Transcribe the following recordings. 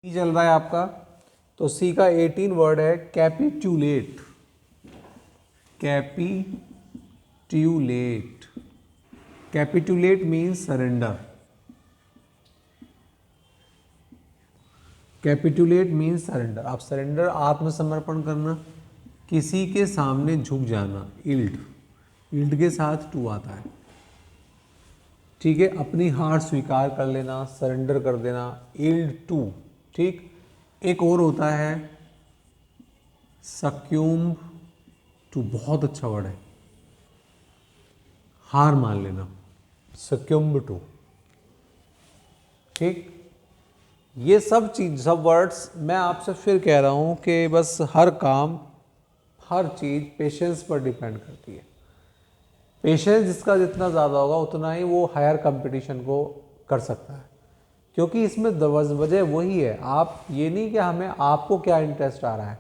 सी चल रहा है आपका, तो सी का 18 वर्ड है capitulate. Capitulate, capitulate means surrender. Capitulate means surrender. आप सरेंडर, आत्मसमर्पण करना, किसी के सामने झुक जाना। इल्ड, इल्ड के साथ टू आता है, ठीक है। अपनी हार स्वीकार कर लेना, सरेंडर कर देना, इल्ड टू, ठीक। एक और होता है सक्यूम टू, बहुत अच्छा वर्ड है, हार मान लेना, सक्यूम टू, ठीक। ये सब चीज, सब वर्ड्स मैं आपसे फिर कह रहा हूं कि बस हर काम, हर चीज पेशेंस पर डिपेंड करती है। पेशेंस जिसका जितना ज़्यादा होगा उतना ही वो हायर कंपटीशन को कर सकता है, क्योंकि इसमें वजह वही है। आप ये नहीं कि हमें, आपको क्या इंटरेस्ट आ रहा है,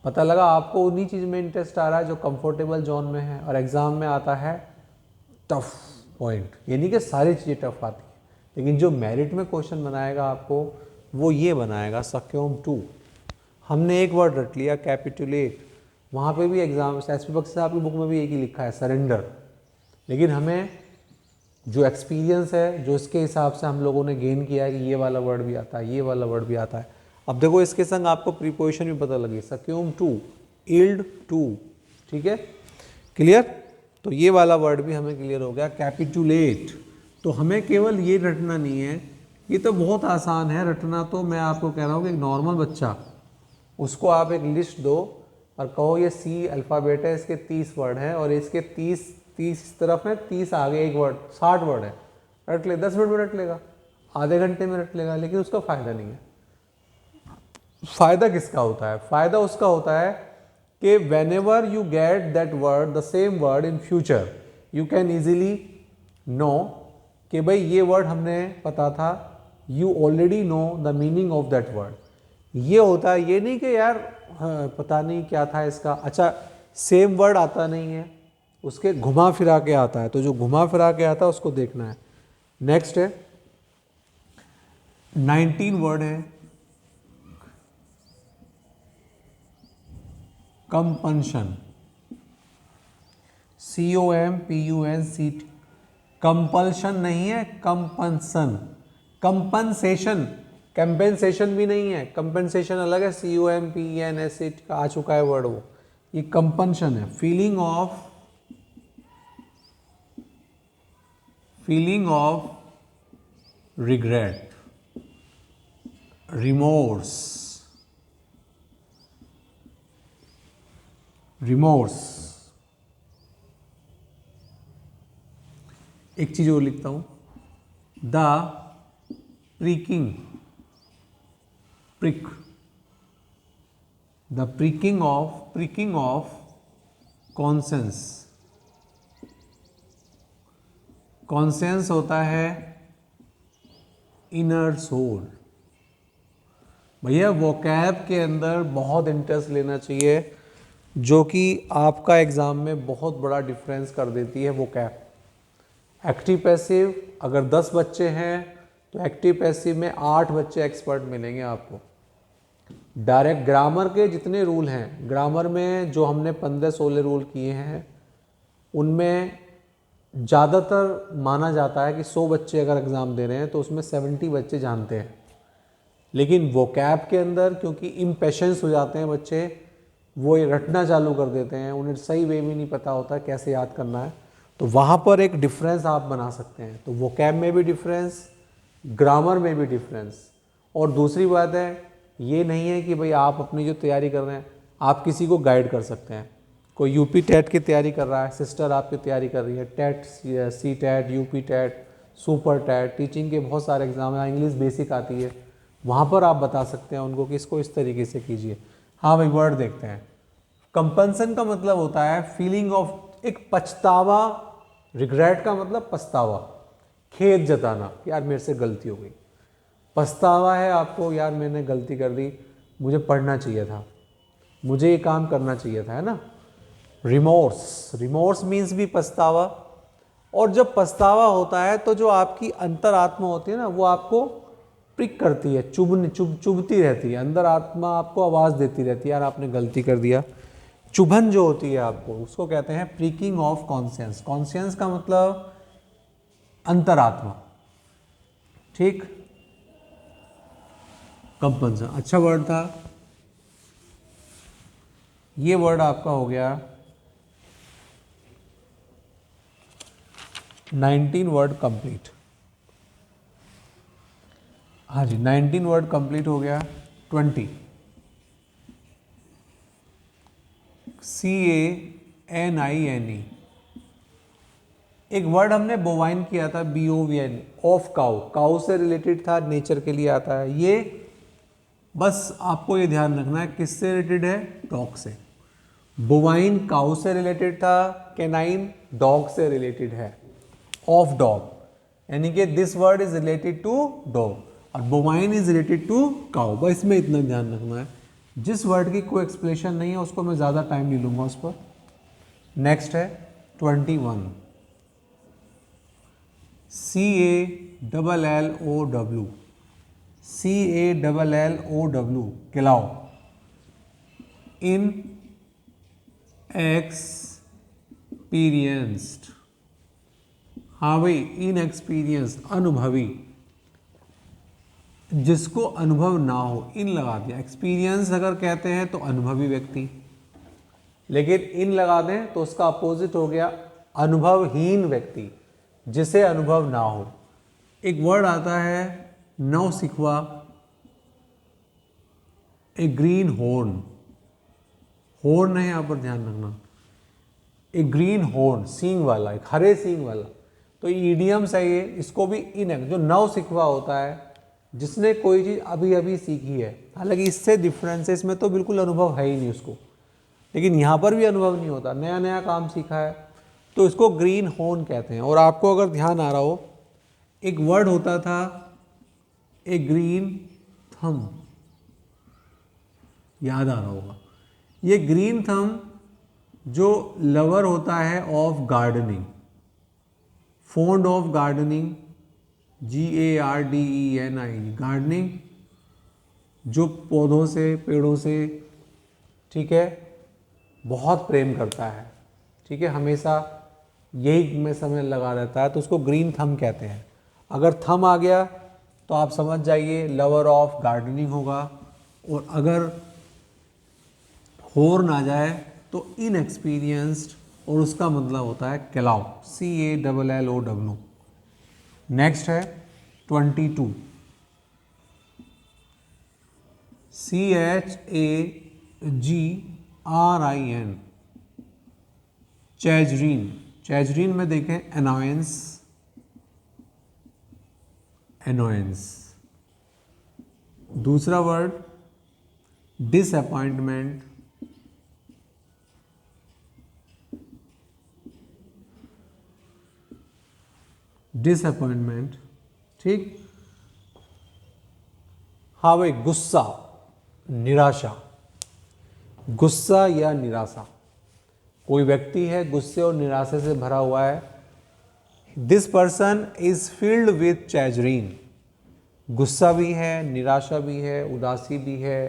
पता लगा आपको उन्हीं चीज़ में इंटरेस्ट आ रहा है जो कंफर्टेबल जोन में है, और एग्ज़ाम में आता है टफ पॉइंट। ये नहीं कि सारी चीज़ें टफ आती है, लेकिन जो मेरिट में क्वेश्चन बनाएगा आपको वो ये बनाएगा सक्यूम टू। हमने एक वर्ड रट लिया कैपिटुलेट, वहाँ पे भी एग्जाम एसपी बख्शी साहब की बुक में भी एक ही लिखा है सरेंडर, लेकिन हमें जो एक्सपीरियंस है, जो इसके हिसाब से हम लोगों ने गेन किया है कि ये वाला वर्ड भी आता है, ये वाला वर्ड भी आता है। अब देखो इसके संग आपको प्रीपोजिशन भी पता लगी, सक्यूम टू, इल्ड टू, ठीक है, क्लियर। तो ये वाला वर्ड भी हमें क्लियर हो गया, कैपिटुलेट। तो हमें केवल ये रटना नहीं है, ये तो बहुत आसान है रटना। तो मैं आपको कह रहा हूँ कि एक नॉर्मल बच्चा, उसको आप एक लिस्ट दो और कहो ये सी अल्फ़ाबेट है, इसके 30 वर्ड हैं और इसके 30 तरफ है, 30 आगे एक वर्ड, 60 वर्ड है, रट ले, 10 मिनट में रट लेगा, आधे घंटे में रट लेगा, लेकिन उसका फ़ायदा नहीं है। फ़ायदा किसका होता है? फ़ायदा उसका होता है कि whenever you get that word, the same word in future, you can easily know कि भाई ये वर्ड हमने पता था, you already know the meaning of that word. ये होता है, ये नहीं कि यार हाँ, पता नहीं क्या था इसका, अच्छा सेम वर्ड आता नहीं है, उसके घुमा फिरा के आता है, तो जो घुमा फिरा के आता है उसको देखना है। नेक्स्ट है 19 वर्ड है कंपनशन, COMPUNC, कंपल्शन नहीं है, कंपनसन, कंपनसेशन, कंपेंसेशन भी नहीं है, कंपेंसेशन अलग है, COMPENS का आ चुका है वर्ड वो, ये कंपनशन है। फीलिंग ऑफ रिग्रेट, रिमोर्स, एक चीज और लिखता हूं, the pricking, the pricking of conscience. Conscience होता है इनर सोल। भैया वोकैब के अंदर बहुत इंटरेस्ट लेना चाहिए, जो कि आपका एग्जाम में बहुत बड़ा डिफरेंस कर देती है वोकैब। एक्टिव पैसिव अगर 10 बच्चे हैं तो एक्टिव पैसिव में 8 बच्चे एक्सपर्ट मिलेंगे आपको। डायरेक्ट ग्रामर के जितने रूल हैं, ग्रामर में जो हमने 15-16 रूल किए हैं, उनमें ज़्यादातर माना जाता है कि 100 बच्चे अगर एग्ज़ाम दे रहे हैं तो उसमें 70 बच्चे जानते हैं। लेकिन वोकैब के अंदर क्योंकि इम्पेशेंस हो जाते हैं बच्चे, वो ये रटना चालू कर देते हैं, उन्हें सही वे भी नहीं पता होता कैसे याद करना है, तो वहाँ पर एक डिफरेंस आप बना सकते हैं। तो वोकैब में भी डिफरेंस, ग्रामर में भी डिफरेंस। और दूसरी बात है, ये नहीं है कि भाई आप अपनी जो तैयारी कर रहे हैं, आप किसी को गाइड कर सकते हैं। कोई यूपी टेट की तैयारी कर रहा है, सिस्टर आपकी तैयारी कर रही है, TET, C TET, UP TET, super TET, teaching के बहुत सारे एग्जाम हैं, इंग्लिश बेसिक आती है, वहाँ पर आप बता सकते हैं उनको कि इसको इस तरीके से कीजिए। हाँ भाई वर्ड देखते हैं। कंपनसन का मतलब होता है फीलिंग ऑफ, एक पछतावा, रिग्रेट का मतलब पछतावा, खेद जताना, यार मेरे से गलती हो गई। पछतावा है आपको, यार मैंने गलती कर दी, मुझे पढ़ना चाहिए था, मुझे ये काम करना चाहिए था, है ना। रिमोर्स मीन्स भी पछतावा। और जब पछतावा होता है तो जो आपकी अंतरात्मा होती है ना, वो आपको प्रिक करती है, चुभती रहती है, अंदर आत्मा आपको आवाज़ देती रहती है यार आपने गलती कर दिया। चुभन जो होती है आपको, उसको कहते हैं प्रिकिंग ऑफ कॉन्शियंस। कॉन्शियंस का मतलब अंतरात्मा, ठीक। कंपल्सन अच्छा वर्ड था। ये वर्ड आपका हो गया 19 वर्ड कंप्लीट। हाँ जी 19 वर्ड कंप्लीट हो गया। 20 CANINE। एक वर्ड हमने बोवाइन किया था BOVN, ऑफ काउ, काउ से रिलेटेड था, नेचर के लिए आता है ये। बस आपको ये ध्यान रखना है किससे रिलेटेड है, डॉग से। बोवाइन काउ से रिलेटेड था, कैनाइन डॉग से रिलेटेड है, ऑफ डॉग, यानी कि this word is related to dog और bovine is related to cow. बस इसमें इतना ध्यान रखना है। जिस वर्ड की कोई एक्सप्लेनेशन नहीं है उसको मैं ज़्यादा टाइम नहीं लूँगा उस पर। नेक्स्ट है 21 CALLOW, CALLOW क्लाउ। इन एक्सपीरियंस्ड, हाँ भाई इनएक्सपीरियंस्ड अनुभवी, जिसको अनुभव ना हो, इन लगा दिया। एक्सपीरियंस अगर कहते हैं तो अनुभवी व्यक्ति, लेकिन इन लगा दें तो उसका अपोजिट हो गया अनुभवहीन व्यक्ति, जिसे अनुभव ना हो। एक वर्ड आता है नौसिखवा, ए ग्रीन हॉर्न, हॉर्न है यहाँ पर ध्यान रखना, ए ग्रीन हॉर्न, सींग वाला, एक हरे सींग वाला। तो ईडियम्स है ये, इसको भी इन, जो नौसिखवा होता है जिसने कोई चीज़ अभी अभी सीखी है, हालांकि इससे डिफरेंस है, इसमें तो बिल्कुल अनुभव है ही नहीं उसको, लेकिन यहाँ पर भी अनुभव नहीं होता, नया नया काम सीखा है, तो इसको ग्रीन हॉर्न कहते हैं। और आपको अगर ध्यान आ रहा हो, एक वर्ड होता था ए ग्रीन थम, याद आ रहा होगा। ये ग्रीन थम जो लवर होता है of gardening, fond of gardening, GARDENI, gardening, जो पौधों से पेड़ों से, ठीक है, बहुत प्रेम करता है, ठीक है, हमेशा यही में समय लगा रहता है, तो उसको ग्रीन थम कहते हैं। अगर थम आ गया तो आप समझ जाइए लवर ऑफ गार्डनिंग होगा, और अगर हॉर्न आ जाए तो इनएक्सपीरियंस्ड, और उसका मतलब होता है क्लाउ, CALLOW। नेक्स्ट है 22 CHAGRIN, चैजरीन। चैजरीन में देखें एनॉयंस, एनॉयंस। दूसरा वर्ड डिसअपॉइंटमेंट, डिसअपॉइंटमेंट, ठीक। हाँ भाई गुस्सा, निराशा, गुस्सा या निराशा, कोई व्यक्ति है गुस्से और निराशा से भरा हुआ है, this person is filled with chagrin, गुस्सा भी है, निराशा भी है, उदासी भी है,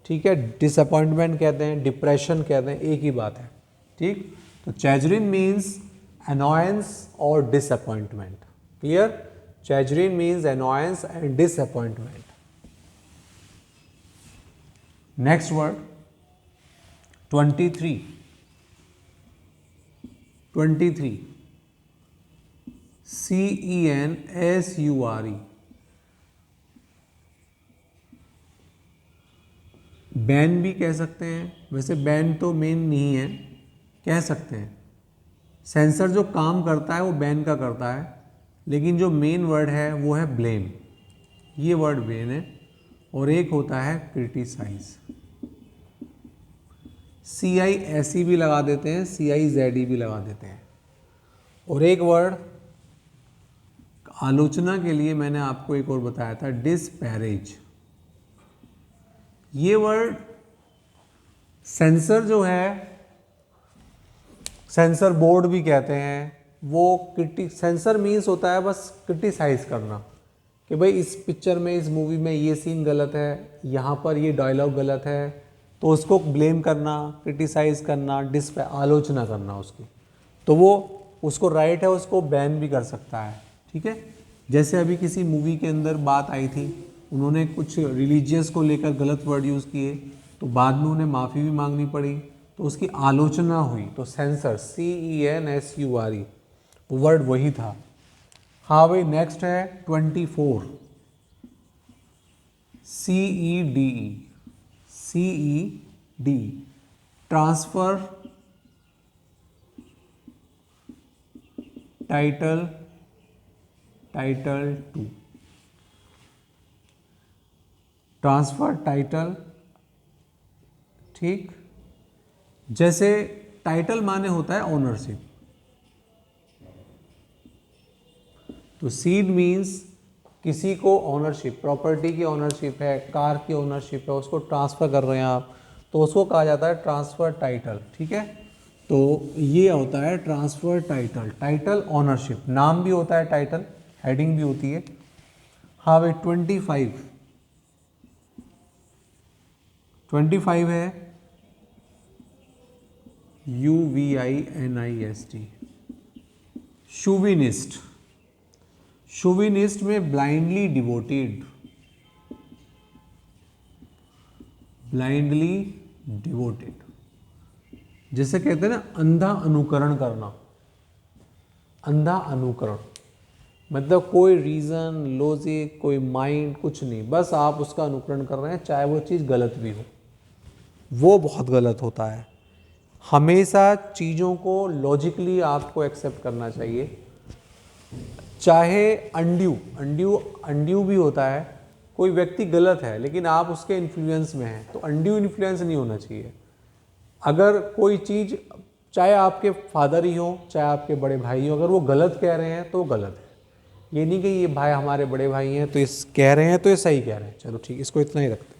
ठीक है। डिसअपॉइंटमेंट कहते हैं, डिप्रेशन कहते हैं, एक ही बात है, ठीक। तो चैजरीन means annoyance or disappointment, clear? Chagrin means annoyance and disappointment. Next word 23 CENSURE, ban भी कह सकते हैं, वैसे बैन तो मेन नहीं है, कह सकते हैं। सेंसर जो काम करता है वो बैन का करता है, लेकिन जो मेन वर्ड है वो है ब्लेम, ये वर्ड ब्लेम है। और एक होता है क्रिटिसाइज, CISE भी लगा देते हैं, CIZE भी लगा देते हैं। और एक वर्ड आलोचना के लिए मैंने आपको एक और बताया था, डिस्पैरेज। ये वर्ड सेंसर जो है, सेंसर बोर्ड भी कहते हैं, वो सेंसर मीन्स होता है बस क्रिटिसाइज करना, कि भाई इस पिक्चर में, इस मूवी में ये सीन गलत है, यहाँ पर ये डायलॉग गलत है, तो उसको ब्लेम करना, क्रिटिसाइज़ करना, आलोचना करना उसकी, तो वो उसको राइट है, उसको बैन भी कर सकता है। ठीक है, जैसे अभी किसी मूवी के अंदर बात आई थी, उन्होंने कुछ रिलीजियस को लेकर गलत वर्ड यूज़ किए, तो बाद में उन्हें माफ़ी भी मांगनी पड़ी, तो उसकी आलोचना हुई, तो सेंसर, CENSURE, वो वर्ड वही था। हाँ भाई, नेक्स्ट है 24, CED, transfer title two, transfer title. ठीक, जैसे टाइटल माने होता है ओनरशिप, तो सीड मीन्स किसी को ओनरशिप, प्रॉपर्टी की ओनरशिप है, कार की ओनरशिप है, उसको ट्रांसफ़र कर रहे हैं आप, तो उसको कहा जाता है ट्रांसफ़र टाइटल। ठीक है, तो ये होता है ट्रांसफ़र टाइटल, टाइटल ओनरशिप, नाम भी होता है टाइटल, हेडिंग भी होती है। हाँ भाई, 25 है UVINIST, शूविनिस्ट। शूविनिस्ट में ब्लाइंडली डिवोटेड, जैसे कहते हैं ना अंधा अनुकरण करना, अंधा अनुकरण मतलब कोई रीज़न, लॉजिक, कोई माइंड, कुछ नहीं, बस आप उसका अनुकरण कर रहे हैं, चाहे वो चीज़ गलत भी हो, वो बहुत गलत होता है। हमेशा चीज़ों को लॉजिकली आपको एक्सेप्ट करना चाहिए, चाहे अनड्यू भी होता है, कोई व्यक्ति गलत है लेकिन आप उसके इन्फ्लुएंस में हैं, तो अनड्यू इन्फ्लुएंस नहीं होना चाहिए। अगर कोई चीज़, चाहे आपके फादर ही हो, चाहे आपके बड़े भाई हो, अगर वो गलत कह रहे हैं तो वो गलत है। ये नहीं कि ये भाई हमारे बड़े भाई हैं तो इस कह रहे हैं तो ये सही कह रहे हैं, चलो ठीक, इसको इतना ही रखते हैं।